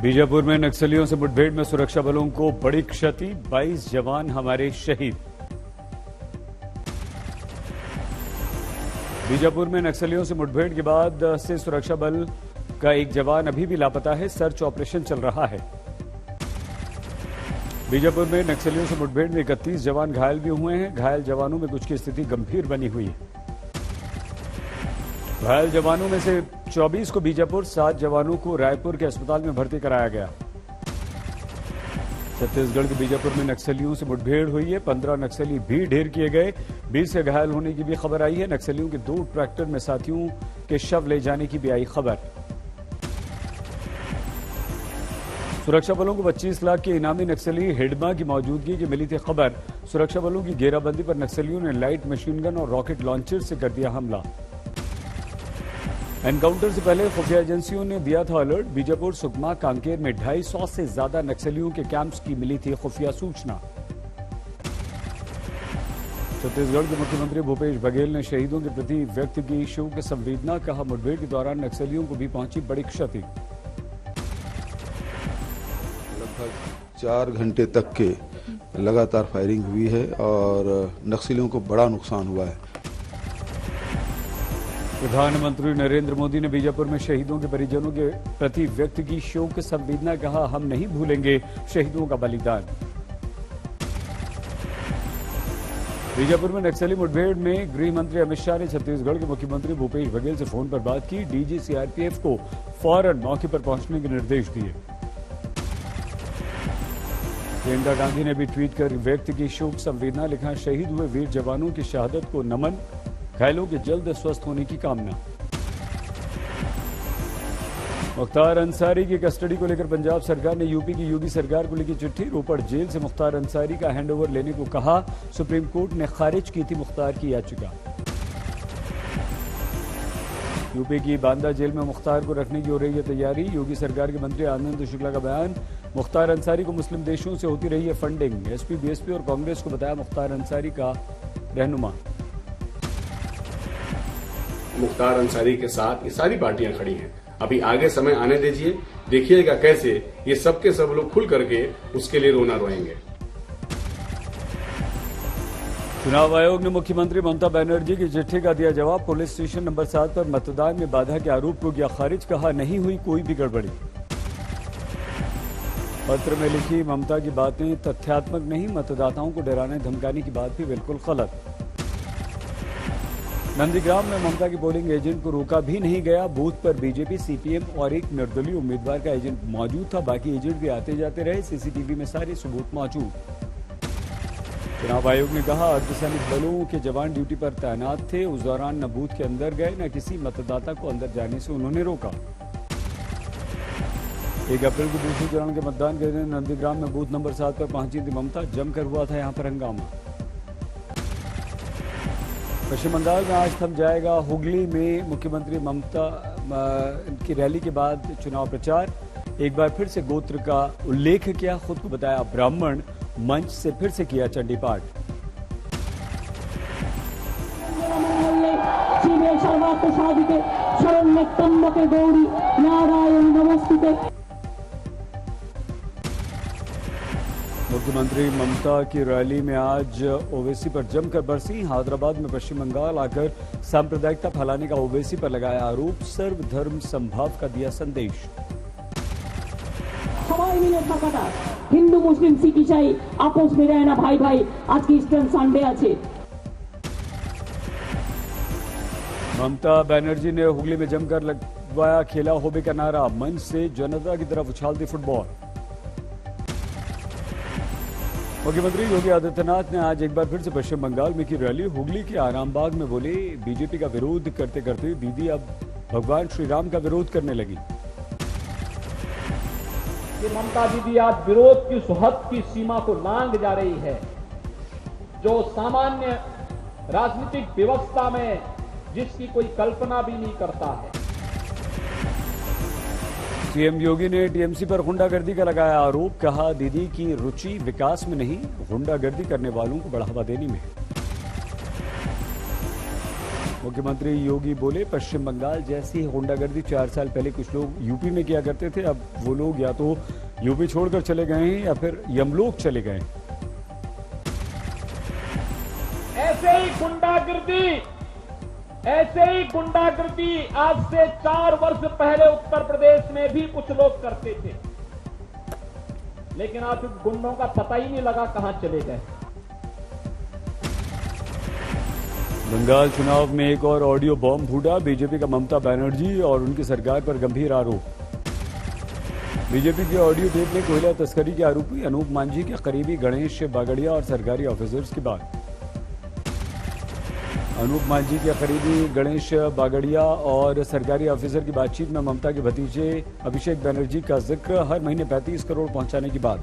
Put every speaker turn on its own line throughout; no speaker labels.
बीजापुर में नक्सलियों से मुठभेड़ में सुरक्षा बलों को बड़ी क्षति, 22 जवान हमारे शहीद। बीजापुर में नक्सलियों से मुठभेड़ के बाद से सुरक्षा बल का एक जवान अभी भी लापता है। सर्च ऑपरेशन चल रहा है। बीजापुर में नक्सलियों से मुठभेड़ में 31 जवान घायल भी हुए हैं। घायल जवानों में कुछ की स्थिति गंभीर बनी हुई है। घायल जवानों में से 24 को बीजापुर, 7 जवानों को रायपुर के अस्पताल में भर्ती कराया गया। छत्तीसगढ़ के बीजापुर में नक्सलियों से मुठभेड़ हुई है। 15 नक्सली भी ढेर किए गए। 20 के घायल होने की भी खबर आई है। नक्सलियों के 2 ट्रैक्टर में साथियों के शव ले जाने की भी आई खबर। सुरक्षा बलों को 25 लाख के इनामी नक्सली हिडमा की मौजूदगी की मिली थी खबर। सुरक्षा बलों की घेराबंदी पर नक्सलियों ने लाइट मशीन गन और रॉकेट लॉन्चर से कर दिया हमला। एनकाउंटर से पहले खुफिया एजेंसियों ने दिया था अलर्ट। बीजापुर, सुकमा, कांकेर में 250 से ज्यादा नक्सलियों के कैंप्स की मिली थी खुफिया सूचना। छत्तीसगढ़ के मुख्यमंत्री भूपेश बघेल ने शहीदों के प्रति व्यक्त की शोक संवेदना। कहा, मुठभेड़ के दौरान नक्सलियों को भी पहुंची बड़ी क्षति।
लगभग 4 घंटे तक के लगातार फायरिंग हुई है और नक्सलियों को बड़ा नुकसान हुआ है।
प्रधानमंत्री नरेंद्र मोदी ने बीजापुर में शहीदों के परिजनों के प्रति व्यक्त की शोक संवेदना। कहा, हम नहीं भूलेंगे शहीदों का बलिदान। बीजापुर में नक्सली मुठभेड़ में गृह मंत्री अमित शाह ने छत्तीसगढ़ के मुख्यमंत्री भूपेश बघेल से फोन पर बात की। डीजी सीआरपीएफ को फौरन मौके पर पहुंचने के निर्देश दिए। प्रियंका गांधी ने भी ट्वीट कर व्यक्त की शोक संवेदना। लिखा, शहीद हुए वीर जवानों की शहादत को नमन, घायलों के जल्द स्वस्थ होने की कामना। मुख्तार अंसारी की कस्टडी को लेकर पंजाब सरकार ने यूपी की योगी सरकार को लिखी चिट्ठी। रोपड़ जेल से मुख्तार अंसारी का हैंडओवर लेने को कहा। सुप्रीम कोर्ट ने खारिज की थी मुख्तार की याचिका। यूपी की बांदा जेल में मुख्तार को रखने की हो रही है तैयारी। योगी सरकार के मंत्री आनंद शुक्ला का बयान। मुख्तार अंसारी को मुस्लिम देशों से होती रही है फंडिंग। एसपी, बीएसपी और कांग्रेस को बताया मुख्तार अंसारी का रहनुमा।
मुख्तार अंसारी के साथ ये सारी पार्टियां खड़ी हैं। अभी आगे समय आने दीजिए, देखिएगा कैसे ये सबके सब लोग खुल करके उसके लिए रोना रोएंगे।
चुनाव आयोग ने मुख्यमंत्री ममता बनर्जी की चिट्ठी का दिया जवाब। पुलिस स्टेशन नंबर 7 पर मतदान में बाधा के आरोप को किया खारिज। कहा, नहीं हुई कोई भी गड़बड़ी। पत्र में लिखी ममता की बातें तथ्यात्मक नहीं, मतदाताओं को डराने धमकाने की बात भी बिल्कुल गलत। नंदीग्राम में ममता की पोलिंग एजेंट को रोका भी नहीं गया। बूथ पर बीजेपी, सीपीएम और एक निर्दलीय उम्मीदवार का एजेंट मौजूद था। बाकी एजेंट भी आते जाते रहे। सीसीटीवी में सारे सबूत मौजूद। चुनाव आयोग ने कहा, अर्धसैनिक बलों के जवान ड्यूटी पर तैनात थे। उस दौरान न बूथ के अंदर गए न किसी मतदाता को अंदर जाने से उन्होंने रोका। 1 अप्रैल को दूसरे चरण के मतदान के दिन नंदीग्राम में बूथ नंबर 7 पर पहुंची थी ममता। जमकर हुआ था यहां पर हंगामा। पश्चिम बंगाल में आज थम जाएगा हुगली में मुख्यमंत्री ममता की रैली के बाद चुनाव प्रचार। एक बार फिर से गोत्र का उल्लेख किया। खुद को बताया ब्राह्मण। मंच से फिर से किया चंडी पाठ। मुख्यमंत्री ममता की रैली में आज ओवैसी पर जमकर बरसी। हैदराबाद में पश्चिम बंगाल आकर सांप्रदायिकता फैलाने का ओवैसी पर लगाया आरोप। सर्वधर्म संभाव का दिया संदेश।
हिंदू मुस्लिम सिख ईसाई आपस में रहना भाई भाई। आज की ईस्टर्न संडे আছে।
ममता बनर्जी ने हुगली में जमकर लगवाया खेला होबे का नारा। मंच से जनता की तरफ उछाल दी फुटबॉल। मुख्यमंत्री योगी आदित्यनाथ ने आज एक बार फिर से पश्चिम बंगाल में की रैली। हुगली के आरामबाग में बोले, बीजेपी का विरोध करते करते दीदी अब भगवान श्री राम का विरोध करने लगी।
कि ममता दीदी आज विरोध की सुहद की सीमा को लांघ जा रही है। जो सामान्य राजनीतिक व्यवस्था में जिसकी कोई कल्पना भी नहीं करता है।
सीएम योगी ने टीएमसी पर गुंडागर्दी का लगाया आरोप। कहा, दीदी की रुचि विकास में नहीं, गुंडागर्दी करने वालों को बढ़ावा देने में। मुख्यमंत्री योगी बोले पश्चिम बंगाल जैसी होंडागर्दी 4 साल पहले कुछ लोग यूपी में किया करते थे, अब वो लोग या तो यूपी छोड़कर चले गए हैं या फिर यमलोक चले गए।
ऐसे ही गुंडागर्दी आज से 4 वर्ष पहले उत्तर प्रदेश में भी कुछ लोग करते थे, लेकिन आज उन गुंडों का पता ही नहीं लगा कहां चले गए।
बंगाल चुनाव में एक और ऑडियो बॉम्ब फूटा, बीजेपी का ममता बनर्जी और उनकी सरकार पर गंभीर आरोप। बीजेपी के ऑडियो टेप में कोयला तस्करी के आरोपी अनूप मांझी के करीबी गणेश बागड़िया और सरकारी ऑफिसर्स की बात। अनूप मांझी के करीबी गणेश बागड़िया और सरकारी ऑफिसर की बातचीत में ममता के भतीजे अभिषेक बनर्जी का जिक्र, हर महीने 35 करोड़ पहुंचाने की बात।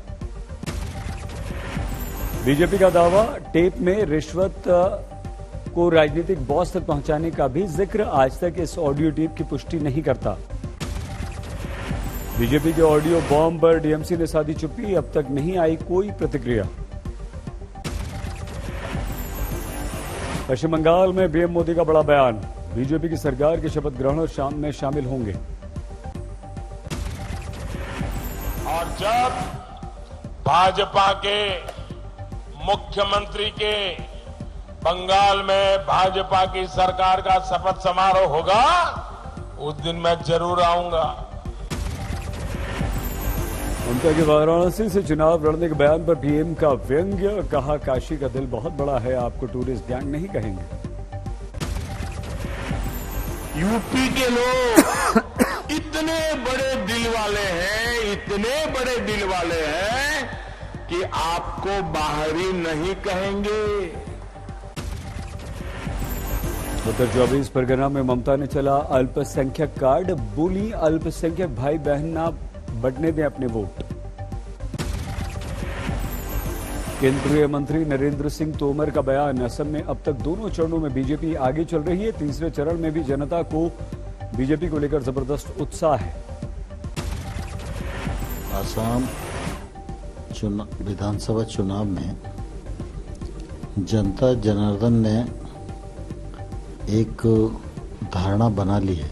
बीजेपी का दावा, टेप में रिश्वत को राजनीतिक बॉस तक पहुंचाने का भी जिक्र, आज तक इस ऑडियो टेप की पुष्टि नहीं करता। बीजेपी के ऑडियो बॉम्ब पर डीएमसी ने साधी चुप्पी, अब तक नहीं आई कोई प्रतिक्रिया। पश्चिम बंगाल में पीएम मोदी का बड़ा बयान, बीजेपी की सरकार के शपथ ग्रहण में शामिल होंगे।
और जब भाजपा के मुख्यमंत्री के बंगाल में भाजपा की सरकार का शपथ समारोह होगा, उस दिन मैं जरूर आऊंगा।
ममता के वाराणसी से चुनाव लड़ने के बयान पर पीएम का व्यंग्य, कहा काशी का दिल बहुत बड़ा है, आपको टूरिस्ट गैंग नहीं कहेंगे।
यूपी के लोग इतने बड़े दिल वाले हैं, इतने बड़े दिल वाले हैं कि आपको बाहरी नहीं कहेंगे।
उत्तर 24 परगना में ममता ने चला अल्पसंख्यक कार्ड, बोली अल्पसंख्यक भाई बहन ना बंटने दें अपने वोट। केंद्रीय मंत्री नरेंद्र सिंह तोमर का बयान, असम में अब तक दोनों चरणों में बीजेपी आगे चल रही है, तीसरे चरण में भी जनता को बीजेपी को लेकर जबरदस्त उत्साह है।
असम विधानसभा चुनाव में जनता जनार्दन ने एक धारणा बना ली है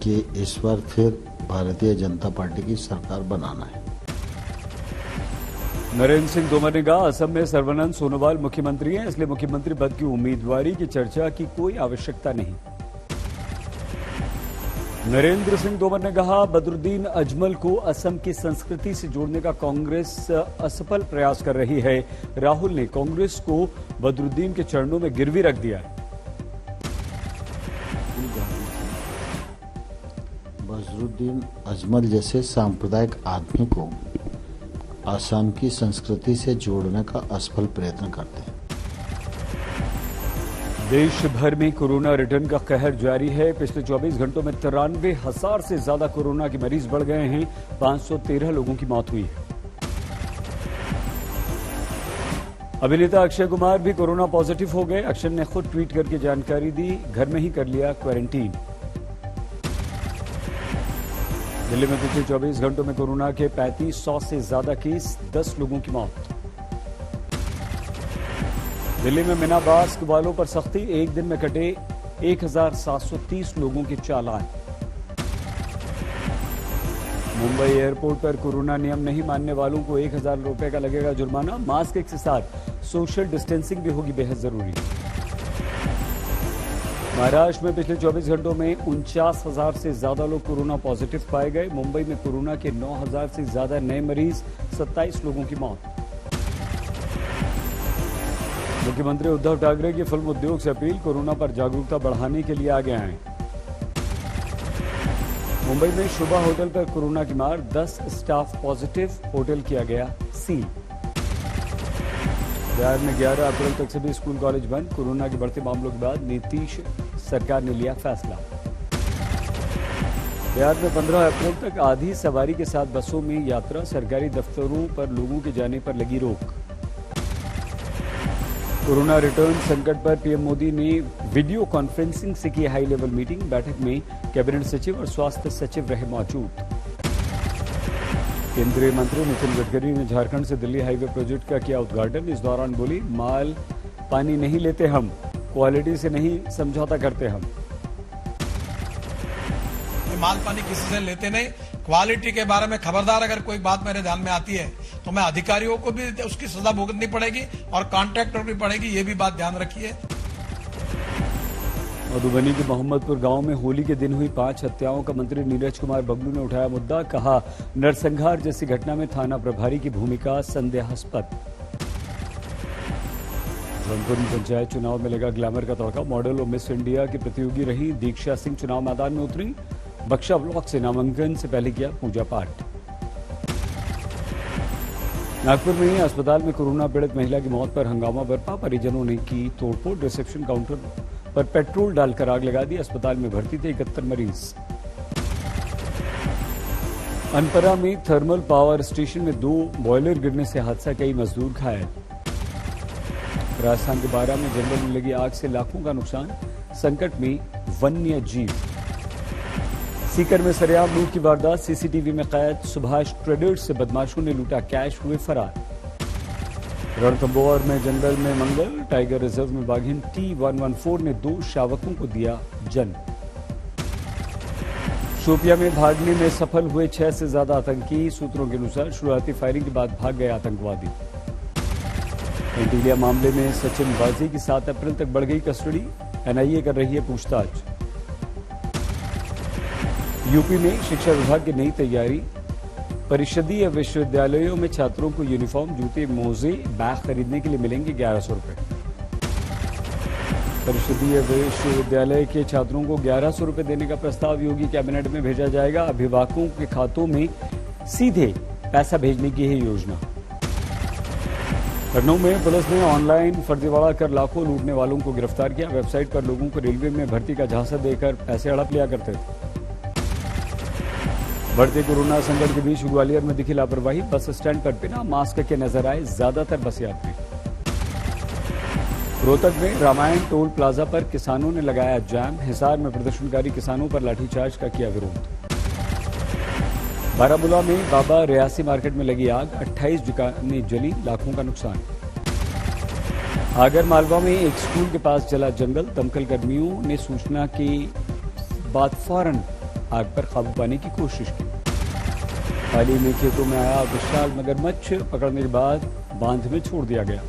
कि इस बार फिर भारतीय जनता पार्टी की सरकार बनाना है।
नरेंद्र सिंह तोमर ने कहा, असम में सर्बानंद सोनोवाल मुख्यमंत्री हैं, इसलिए मुख्यमंत्री पद की उम्मीदवारी की चर्चा की कोई आवश्यकता नहीं। नरेंद्र सिंह तोमर ने कहा, बदरुद्दीन अजमल को असम की संस्कृति से जोड़ने का कांग्रेस असफल प्रयास कर रही है। राहुल ने कांग्रेस को बदरुद्दीन के चरणों में गिरवी रख दिया है।
बदरुद्दीन अजमल जैसे सांप्रदायिक आदमी को असम की संस्कृति से जोड़ने का असफल प्रयत्न करते हैं।
देश भर में कोरोना रिटर्न का कहर जारी है। पिछले 24 घंटों में 93,000 से ज्यादा कोरोना के मरीज बढ़ गए हैं, 513 लोगों की मौत हुई है। अभिनेता अक्षय कुमार भी कोरोना पॉजिटिव हो गए। अक्षय ने खुद ट्वीट करके जानकारी दी, घर में ही कर लिया क्वारंटीन। दिल्ली में पिछले 24 घंटों में कोरोना के 3500 से ज्यादा केस, 10 लोगों की मौत। दिल्ली में बिना मास्क वालों पर सख्ती, एक दिन में कटे 1730 लोगों के चालान। मुंबई एयरपोर्ट पर कोरोना नियम नहीं मानने वालों को 1000 रुपए का लगेगा जुर्माना। मास्क के साथ सोशल डिस्टेंसिंग भी होगी बेहद जरूरी। महाराष्ट्र में पिछले 24 घंटों में 49,000 से ज्यादा लोग कोरोना पॉजिटिव पाए गए। मुंबई में कोरोना के 9,000 से ज्यादा नए मरीज, 27 लोगों की मौत। मुख्यमंत्री उद्धव ठाकरे की फिल्म उद्योग से अपील, कोरोना पर जागरूकता बढ़ाने के लिए आगे आए। मुंबई में शुभा होटल पर कोरोना की मार, 10 स्टाफ पॉजिटिव, होटल किया गया सील। बिहार में 11 अप्रैल तक सभी स्कूल कॉलेज बंद। कोरोना के बढ़ते मामलों के बाद नीतीश सरकार ने लिया फैसला। बिहार में 15 अप्रैल तक आधी सवारी के साथ बसों में यात्रा, सरकारी दफ्तरों पर लोगों के जाने पर लगी रोक। कोरोना रिटर्न संकट पर पीएम मोदी ने वीडियो कॉन्फ्रेंसिंग से की हाई लेवल मीटिंग। बैठक में कैबिनेट सचिव और स्वास्थ्य सचिव रहे मौजूद। केंद्रीय मंत्री नितिन गडकरी ने झारखंड से दिल्ली हाईवे प्रोजेक्ट का किया उद्घाटन। इस दौरान बोली, माल पानी नहीं लेते हम, क्वालिटी से नहीं समझौता करते हम।
माल पानी किसी से लेते नहीं। क्वालिटी के बारे में खबरदार अगर कोई बात मेरे ध्यान में आती है तो मैं अधिकारियों को भी उसकी सजा भुगतनी पड़ेगी और कॉन्ट्रैक्टर भी पड़ेगी, ये भी बात ध्यान रखिए।
मधुबनी के मोहम्मदपुर गांव में होली के दिन हुई 5 हत्याओं का मंत्री नीरज कुमार बबलू ने उठाया मुद्दा। कहा, नरसंहार जैसी घटना में थाना प्रभारी की भूमिका संदेहास्पद। जौनपुर में पंचायत चुनाव में लगा ग्लैमर का तड़का। मॉडल और मिस इंडिया की प्रतियोगी रही दीक्षा सिंह चुनाव मैदान में उतरी। बख्शा ब्लॉक से नामांकन से पहले किया पूजा पाठ। नागपुर में अस्पताल में कोरोना पीड़ित महिला की मौत पर हंगामा बरपा। परिजनों ने की तोड़फोड़। रिसेप्शन काउंटर पर पेट्रोल डालकर आग लगा दी। अस्पताल में भर्ती थे 71 मरीज। अनपरा में थर्मल पावर स्टेशन में 2 बॉयलर गिरने से हादसा, कई मजदूर घायल। राजस्थान के बारा में जंगल में लगी आग से लाखों का नुकसान। संकट में वन्य जीव। सीकर में सरेआम लूट की वारदात, सीसीटीवी में कैद। सुभाष ट्रेडर्स से बदमाशों ने लूटा कैश, हुए फरार। रणथंभौर में जंगल में मंगल। टाइगर रिजर्व में बाघिन T114 ने 2 शावकों को दिया जन्म। शोपिया में भागने में सफल हुए 6 से ज्यादा आतंकी। सूत्रों के अनुसार शुरुआती फायरिंग के बाद भाग गए आतंकवादी। एंटीलिया मामले में सचिन वाजी की 7 अप्रैल तक बढ़ गई कस्टडी। एनआईए कर रही है पूछताछ। यूपी में शिक्षा विभाग की नई तैयारी। परिषदीय विश्वविद्यालयों में छात्रों को यूनिफॉर्म, जूते, मोजे, बैग खरीदने के लिए मिलेंगे 1100 रुपए। परिषदीय विश्वविद्यालय के छात्रों को 1100 रुपए देने का प्रस्ताव योगी कैबिनेट में भेजा जाएगा। अभिभावकों के खातों में सीधे पैसा भेजने की है योजना। लखनऊ में पुलिस ने ऑनलाइन फर्जीवाड़ा कर लाखों लूटने वालों को गिरफ्तार किया। वेबसाइट पर लोगों को रेलवे में भर्ती का झांसा देकर पैसे हड़प लिया करते थे। बढ़ते कोरोना संकट के बीच ग्वालियर में दिखी लापरवाही। बस स्टैंड पर बिना मास्क के नजर आए ज्यादातर बस यात्री। रोहतक में रामायण टोल प्लाजा पर किसानों ने लगाया जाम। हिसार में प्रदर्शनकारी किसानों पर लाठीचार्ज का किया विरोध। बारामूला में बाबा रियासी मार्केट में लगी आग, 28 दुकानें जली, लाखों का नुकसान। आगर मालवा में एक स्कूल के पास जला जंगल। दमकल कर्मियों ने सूचना के बाद फौरन आग पर काबू पाने की कोशिश की। हाल ही में खेतों में आया विशाल मगरमच्छ, पकड़ने के बाद बांध में छोड़ दिया गया।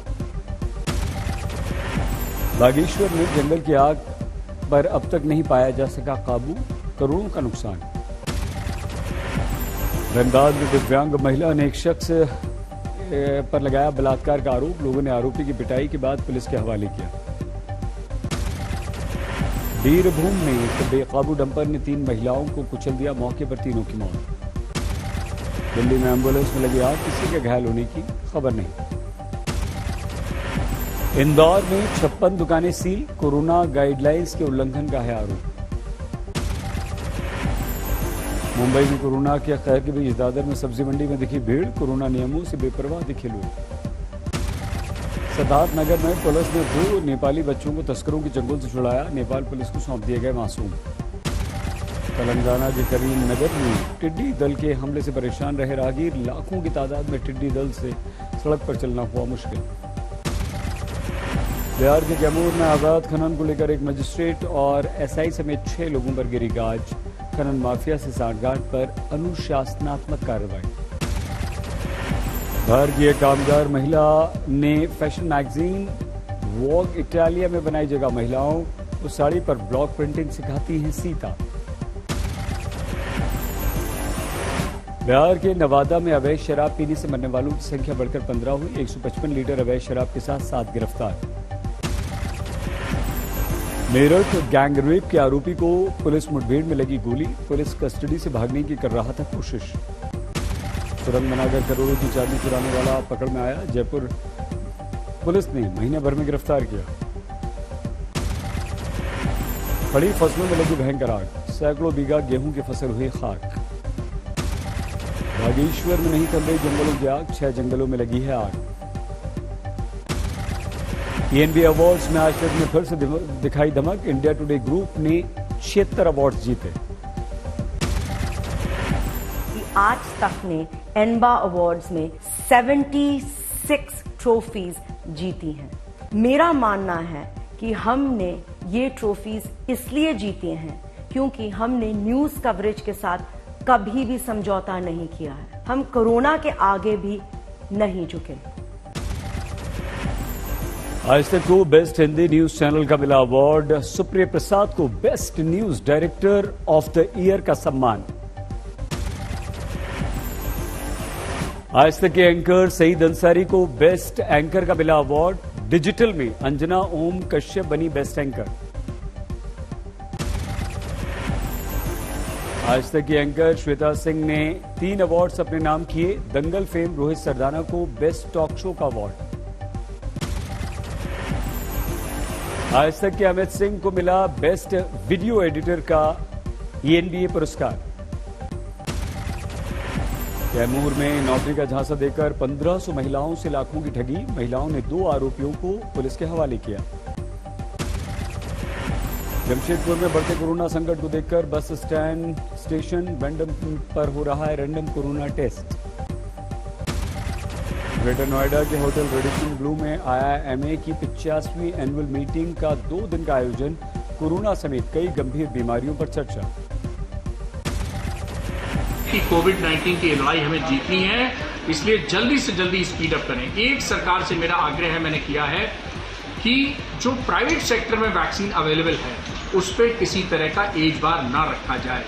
बागेश्वर में जंगल की आग पर अब तक नहीं पाया जा सका काबू, करोड़ों का नुकसान। धनबाद में दिव्यांग महिला ने एक शख्स पर लगाया बलात्कार का आरोप। लोगों ने आरोपी की पिटाई के बाद पुलिस के हवाले किया। बीरभूम में एक बेकाबू डंपर ने 3 महिलाओं को कुचल दिया। मौके पर तीनों की मौत। दिल्ली में एम्बुलेंस में लगी आग, किसी के घायल होने की खबर नहीं। इंदौर में 56 दुकानें सील। कोरोना गाइडलाइंस के उल्लंघन का है आरोप। मुंबई में कोरोना के कहर के बीच दादर में सब्जी मंडी में दिखी भीड़। कोरोना नियमों से बेपरवाह दिखे लोग। सिद्धार्थ नगर में पुलिस ने 2 नेपाली बच्चों को तस्करों के चंगुल से छुड़ाया। नेपाल पुलिस को सौंप दिए गए मासूम। तेलंगाना के करीम नगर में टिड्डी दल के हमले से परेशान रहे राहगीर। लाखों की तादाद में टिड्डी दल से सड़क पर चलना हुआ मुश्किल। बिहार के कैमूर में आजाद खनन को लेकर एक मजिस्ट्रेट और एसआई समेत 6 लोगों पर गिरी गाज। खनन माफिया से सांठगांठ पर अनुशासनात्मक कार्रवाई। भारतीय कामगार महिला ने फैशन मैगजीन वॉग इटालिया में बनाई जगह। महिलाओं को साड़ी पर ब्लॉक प्रिंटिंग सिखाती हैं सीता। बिहार के नवादा में अवैध शराब पीने से मरने वालों की संख्या बढ़कर 15 हुई। 155 लीटर अवैध शराब के साथ 7 गिरफ्तार। मेरठ गैंग रेप के आरोपी को पुलिस मुठभेड़ में लगी गोली। पुलिस कस्टडी से भागने की कर रहा था कोशिश। सुरंग बनाकर करोड़ों की चांदी चुराने वाला पकड़ में आया। जयपुर पुलिस ने महीने भर में गिरफ्तार किया। खड़ी फसलों में लगी भयंकर आग। सैकड़ों बीघा गेहूं की फसल हुई खाक। बागेश्वर में नहीं थम रही जंगलों की आग। 6 जंगलों में लगी है आग। टीएनबी अवार्ड्स में आज तक में फिर से दिखाई धमक। इंडिया टुडे ग्रुप ने 76 अवार्ड जीते।
आज तक ने एनबा अवार्ड्स में 76 ट्रॉफीज जीती हैं। मेरा मानना है कि कि हमने ये ट्रॉफीज इसलिए जीती हैं क्योंकि हमने न्यूज़ कवरेज के साथ कभी भी समझौता नहीं किया है। हम कोरोना के आगे भी नहीं झुके।
आज तक को बेस्ट हिंदी न्यूज चैनल का मिला अवार्ड। सुप्रिया प्रसाद को best news director of the year का सम्मान। आज तक के एंकर सईद अंसारी को बेस्ट एंकर का मिला अवार्ड। डिजिटल में अंजना ओम कश्यप बनी बेस्ट एंकर। आज तक की एंकर श्वेता सिंह ने 3 अवार्ड्स अपने नाम किए। दंगल फेम रोहित सरदाना को बेस्ट टॉक शो का अवार्ड। आज तक के अमित सिंह को मिला बेस्ट वीडियो एडिटर का ENBA पुरस्कार। कैमूर में नौकरी का झांसा देकर 1500 महिलाओं से लाखों की ठगी। महिलाओं ने 2 आरोपियों को पुलिस के हवाले किया। जमशेदपुर में बढ़ते कोरोना संकट को देखकर बस स्टैंड स्टेशन वेंडम पर हो रहा है random corona test. Greater Noida के होटल रेडिसन ब्लू में IIMA की 85वीं एनुअल मीटिंग का 2 दिन का आयोजन। कोरोना समेत कई गंभीर बीमारियों पर चर्चा।
कि कोविड-19 की लड़ाई हमें जीतनी है, इसलिए जल्दी से जल्दी स्पीड अप करें। एक सरकार से मेरा आग्रह है, मैंने किया है कि जो प्राइवेट सेक्टर में वैक्सीन अवेलेबल है उस पर किसी तरह का एज बार ना रखा जाए।